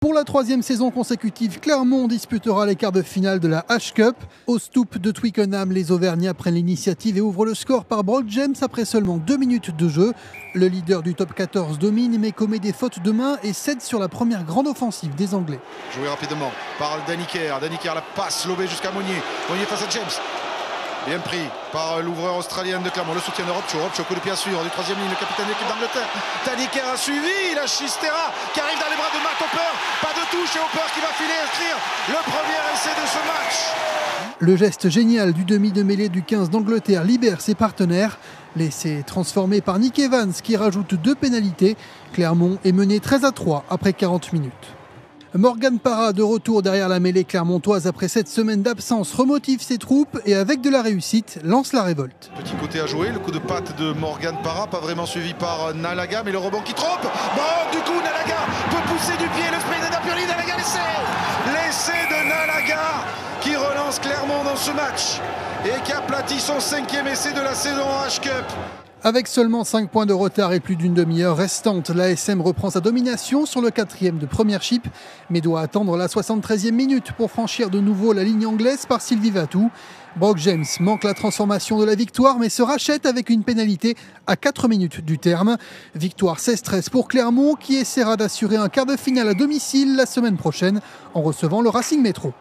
Pour la troisième saison consécutive, Clermont disputera les quarts de finale de la H-Cup. Au Stoop de Twickenham, les Auvergnats prennent l'initiative et ouvrent le score par Brock James après seulement 2 minutes de jeu. Le leader du top 14 domine mais commet des fautes de main et cède sur la première grande offensive des Anglais. Joué rapidement par Danny Kerr. Danny Kerr la passe lobée jusqu'à Monnier. Monnier face à James. Bien pris par l'ouvreur australien de Clermont. Le soutien de Robcho. Robcho, coup de pied à suivre du troisième ligne, le capitaine de l'équipe d'Angleterre. Danny Kerr a suivi. La Chistera qui arrive dans les bras de Matt Hopper. Pas de touche et Hopper qui va filer inscrire le premier essai de ce match. Le geste génial du demi de mêlée du 15 d'Angleterre libère ses partenaires. L'essai transformé par Nick Evans qui rajoute 2 pénalités. Clermont est mené 13-3 après 40 minutes. Morgan Parra, de retour derrière la mêlée clermontoise après 7 semaines d'absence, remotive ses troupes et avec de la réussite, lance la révolte. Petit côté à jouer, le coup de patte de Morgan Parra, pas vraiment suivi par Nalaga, mais le rebond qui trompe. Bon, du coup, Nalaga peut pousser du pied, le sprint de Napoli, Nalaga l'essai de Nalaga qui relance Clermont dans ce match et qui aplatit son 5e essai de la saison H-Cup. Avec seulement 5 points de retard et plus d'une demi-heure restante, l'ASM reprend sa domination sur le 4e de Premiership, mais doit attendre la 73e minute pour franchir de nouveau la ligne anglaise par Sylvie Vatou. Brock James manque la transformation de la victoire, mais se rachète avec une pénalité à 4 minutes du terme. Victoire 16-13 pour Clermont, qui essaiera d'assurer un quart de finale à domicile la semaine prochaine en recevant le Racing Métro.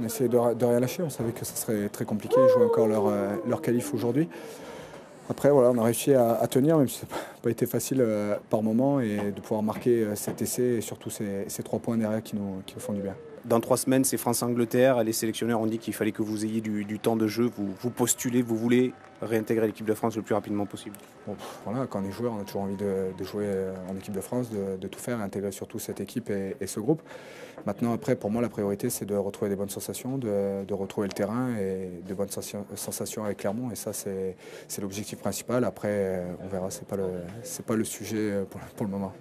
On essayait de rien lâcher, on savait que ce serait très compliqué, ils jouaient encore leur qualif aujourd'hui. Après, voilà, on a réussi à tenir, même si ça n'a pas été facile par moment, et de pouvoir marquer cet essai et surtout ces 3 points derrière qui nous font du bien. Dans 3 semaines, c'est France-Angleterre. Les sélectionneurs ont dit qu'il fallait que vous ayez du temps de jeu. Vous postulez, vous voulez réintégrer l'équipe de France le plus rapidement possible. Bon, voilà, quand on est joueur, on a toujours envie de jouer en équipe de France, de tout faire, et intégrer surtout cette équipe et ce groupe. Maintenant, après, pour moi, la priorité, c'est de retrouver des bonnes sensations, de retrouver le terrain et de bonnes sensations avec Clermont. Et ça, c'est l'objectif principal. Après, on verra, c'est pas le sujet pour le moment.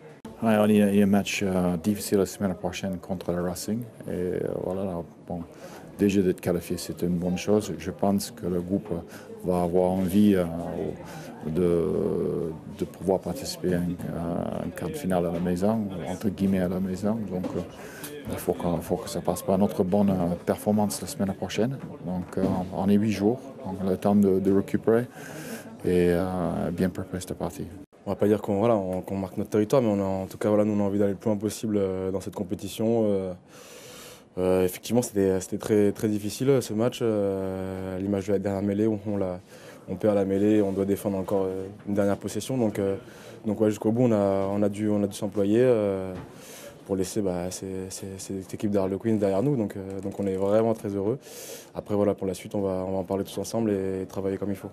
Ouais, il y a un match difficile la semaine prochaine contre le Racing. Et voilà, bon, déjà d'être qualifié, c'est une bonne chose. Je pense que le groupe va avoir envie de pouvoir participer à un quart de finale à la maison, entre guillemets à la maison. Donc il faut que ça passe par notre bonne performance la semaine prochaine. Donc on est 8 jours, donc on a le temps de récupérer et bien préparer cette partie. On ne va pas dire qu'on marque notre territoire, mais en tout cas, voilà, nous on a envie d'aller le plus loin possible dans cette compétition. Effectivement, c'était très, très difficile ce match. À l'image de la dernière mêlée, on perd la mêlée, on doit défendre encore une dernière possession. Donc ouais, jusqu'au bout, on a dû s'employer pour laisser cette équipe d'Harlequins derrière nous. Donc on est vraiment très heureux. Après, voilà, pour la suite, on va en parler tous ensemble et travailler comme il faut.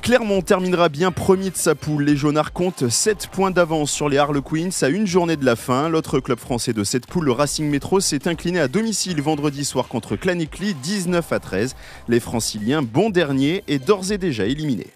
Clermont terminera bien premier de sa poule. Les Jaunards comptent 7 points d'avance sur les Harlequins à une journée de la fin. L'autre club français de cette poule, le Racing Métro, s'est incliné à domicile vendredi soir contre Clanicly, 19-13. Les Franciliens, bon dernier, et d'ores et déjà éliminés.